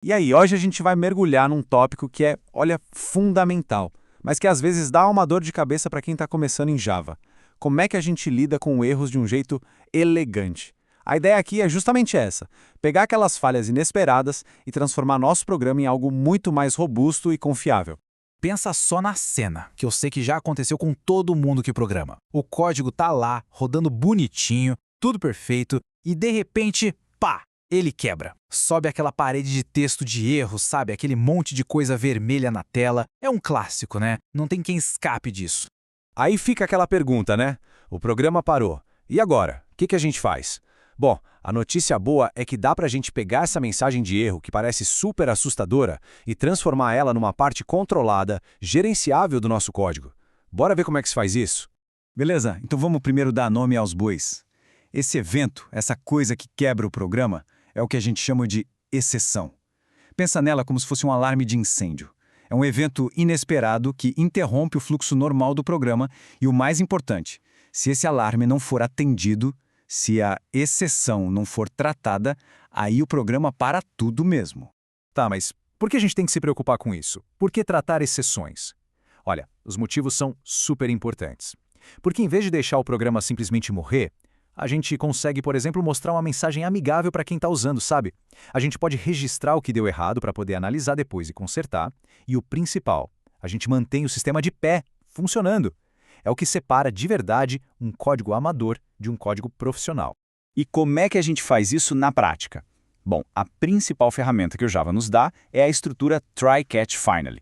E aí, hoje a gente vai mergulhar num tópico que é, olha, fundamental, mas que às vezes dá uma dor de cabeça para quem está começando em Java. Como é que a gente lida com erros de um jeito elegante? A ideia aqui é justamente essa: pegar aquelas falhas inesperadas e transformar nosso programa em algo muito mais robusto e confiável. Pensa só na cena, que eu sei que já aconteceu com todo mundo que programa. O código tá lá, rodando bonitinho, tudo perfeito, e de repente, pá, ele quebra. Sobe aquela parede de texto de erro, sabe? Aquele monte de coisa vermelha na tela. É um clássico, né? Não tem quem escape disso. Aí fica aquela pergunta, né? O programa parou. E agora? O que a gente faz? Bom, a notícia boa é que dá pra gente pegar essa mensagem de erro que parece super assustadora e transformar ela numa parte controlada, gerenciável do nosso código. Bora ver como é que se faz isso? Beleza, então vamos primeiro dar nome aos bois. Esse evento, essa coisa que quebra o programa, é o que a gente chama de exceção. Pensa nela como se fosse um alarme de incêndio. É um evento inesperado que interrompe o fluxo normal do programa e, o mais importante, se esse alarme não for atendido, se a exceção não for tratada, aí o programa para tudo mesmo. Tá, mas por que a gente tem que se preocupar com isso? Por que tratar exceções? Olha, os motivos são super importantes. Porque em vez de deixar o programa simplesmente morrer, a gente consegue, por exemplo, mostrar uma mensagem amigável para quem está usando, sabe? A gente pode registrar o que deu errado para poder analisar depois e consertar. E o principal, a gente mantém o sistema de pé, funcionando. É o que separa de verdade um código amador de um código profissional. E como é que a gente faz isso na prática? Bom, a principal ferramenta que o Java nos dá é a estrutura try-catch-finally.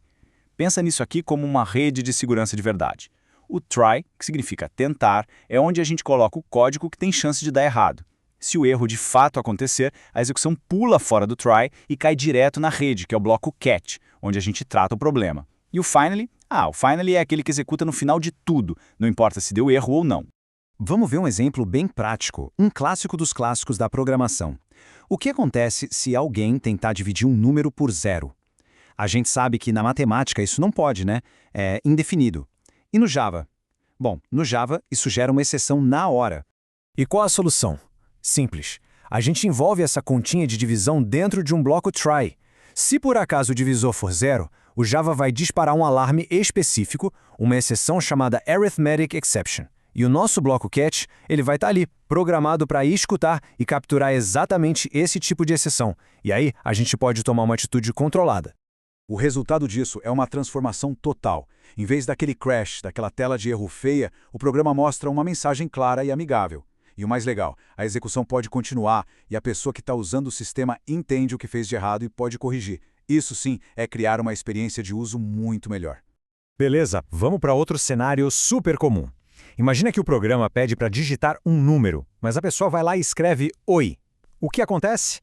Pensa nisso aqui como uma rede de segurança de verdade. O try, que significa tentar, é onde a gente coloca o código que tem chance de dar errado. Se o erro de fato acontecer, a execução pula fora do try e cai direto na rede, que é o bloco catch, onde a gente trata o problema. E o finally? O finally é aquele que executa no final de tudo, não importa se deu erro ou não. Vamos ver um exemplo bem prático, um clássico dos clássicos da programação. O que acontece se alguém tentar dividir um número por zero? A gente sabe que na matemática isso não pode, né? É indefinido. E no Java? Bom, no Java isso gera uma exceção na hora. E qual a solução? Simples. A gente envolve essa continha de divisão dentro de um bloco try. Se por acaso o divisor for zero, o Java vai disparar um alarme específico, uma exceção chamada Arithmetic Exception. E o nosso bloco catch, ele vai estar ali, programado para escutar e capturar exatamente esse tipo de exceção. E aí, a gente pode tomar uma atitude controlada. O resultado disso é uma transformação total. Em vez daquele crash, daquela tela de erro feia, o programa mostra uma mensagem clara e amigável. E o mais legal, a execução pode continuar e a pessoa que está usando o sistema entende o que fez de errado e pode corrigir. Isso sim é criar uma experiência de uso muito melhor. Beleza, vamos para outro cenário super comum. Imagina que o programa pede para digitar um número, mas a pessoa vai lá e escreve "Oi". O que acontece?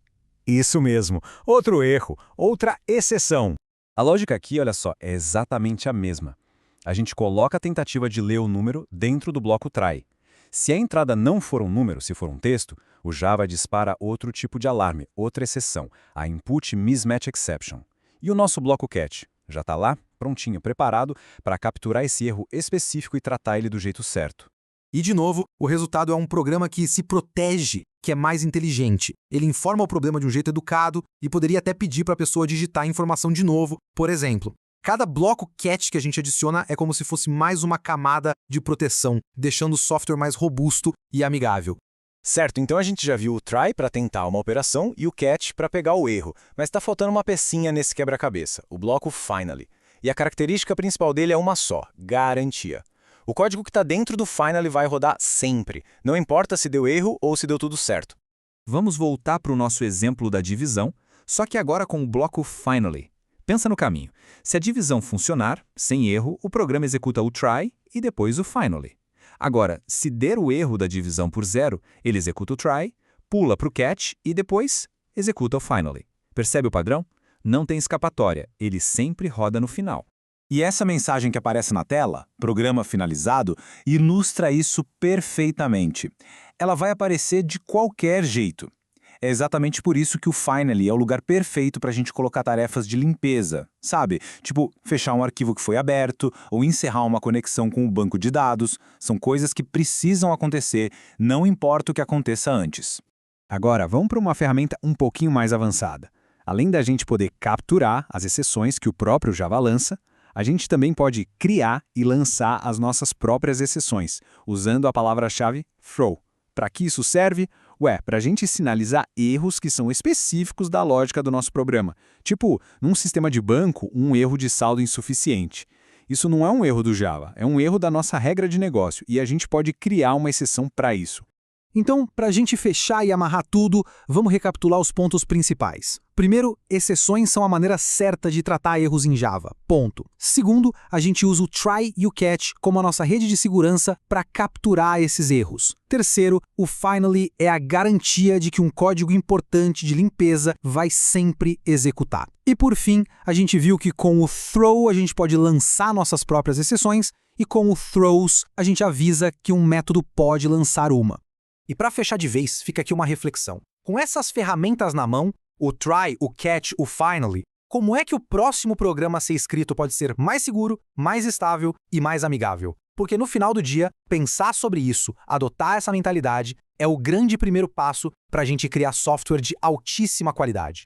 Isso mesmo, outro erro, outra exceção. A lógica aqui, olha só, é exatamente a mesma. A gente coloca a tentativa de ler o número dentro do bloco try. Se a entrada não for um número, se for um texto, o Java dispara outro tipo de alarme, outra exceção, a Input Mismatch Exception. E o nosso bloco catch? Já está lá, prontinho, preparado para capturar esse erro específico e tratar ele do jeito certo. E, de novo, o resultado é um programa que se protege, que é mais inteligente. Ele informa o problema de um jeito educado e poderia até pedir para a pessoa digitar a informação de novo. Por exemplo, cada bloco catch que a gente adiciona é como se fosse mais uma camada de proteção, deixando o software mais robusto e amigável. Certo, então a gente já viu o try para tentar uma operação e o catch para pegar o erro, mas está faltando uma pecinha nesse quebra-cabeça, o bloco finally. E a característica principal dele é uma só: garantia. O código que está dentro do finally vai rodar sempre, não importa se deu erro ou se deu tudo certo. Vamos voltar para o nosso exemplo da divisão, só que agora com o bloco finally. Pensa no caminho. Se a divisão funcionar, sem erro, o programa executa o try e depois o finally. Agora, se der o erro da divisão por zero, ele executa o try, pula para o catch e depois executa o finally. Percebe o padrão? Não tem escapatória, ele sempre roda no final. E essa mensagem que aparece na tela, programa finalizado, ilustra isso perfeitamente. Ela vai aparecer de qualquer jeito. É exatamente por isso que o Finally é o lugar perfeito para a gente colocar tarefas de limpeza, sabe? Tipo, fechar um arquivo que foi aberto ou encerrar uma conexão com o banco de dados. São coisas que precisam acontecer, não importa o que aconteça antes. Agora, vamos para uma ferramenta um pouquinho mais avançada. Além da gente poder capturar as exceções que o próprio Java lança, a gente também pode criar e lançar as nossas próprias exceções, usando a palavra-chave throw. Para que isso serve? Para a gente sinalizar erros que são específicos da lógica do nosso programa. Tipo, num sistema de banco, um erro de saldo insuficiente. Isso não é um erro do Java, é um erro da nossa regra de negócio, e a gente pode criar uma exceção para isso. Então, para a gente fechar e amarrar tudo, vamos recapitular os pontos principais. Primeiro, exceções são a maneira certa de tratar erros em Java. Ponto. Segundo, a gente usa o try e o catch como a nossa rede de segurança para capturar esses erros. Terceiro, o finally é a garantia de que um código importante de limpeza vai sempre executar. E por fim, a gente viu que com o throw a gente pode lançar nossas próprias exceções e com o throws a gente avisa que um método pode lançar uma. E para fechar de vez, fica aqui uma reflexão. Com essas ferramentas na mão, o try, o catch, o finally, como é que o próximo programa a ser escrito pode ser mais seguro, mais estável e mais amigável? Porque no final do dia, pensar sobre isso, adotar essa mentalidade, é o grande primeiro passo para a gente criar software de altíssima qualidade.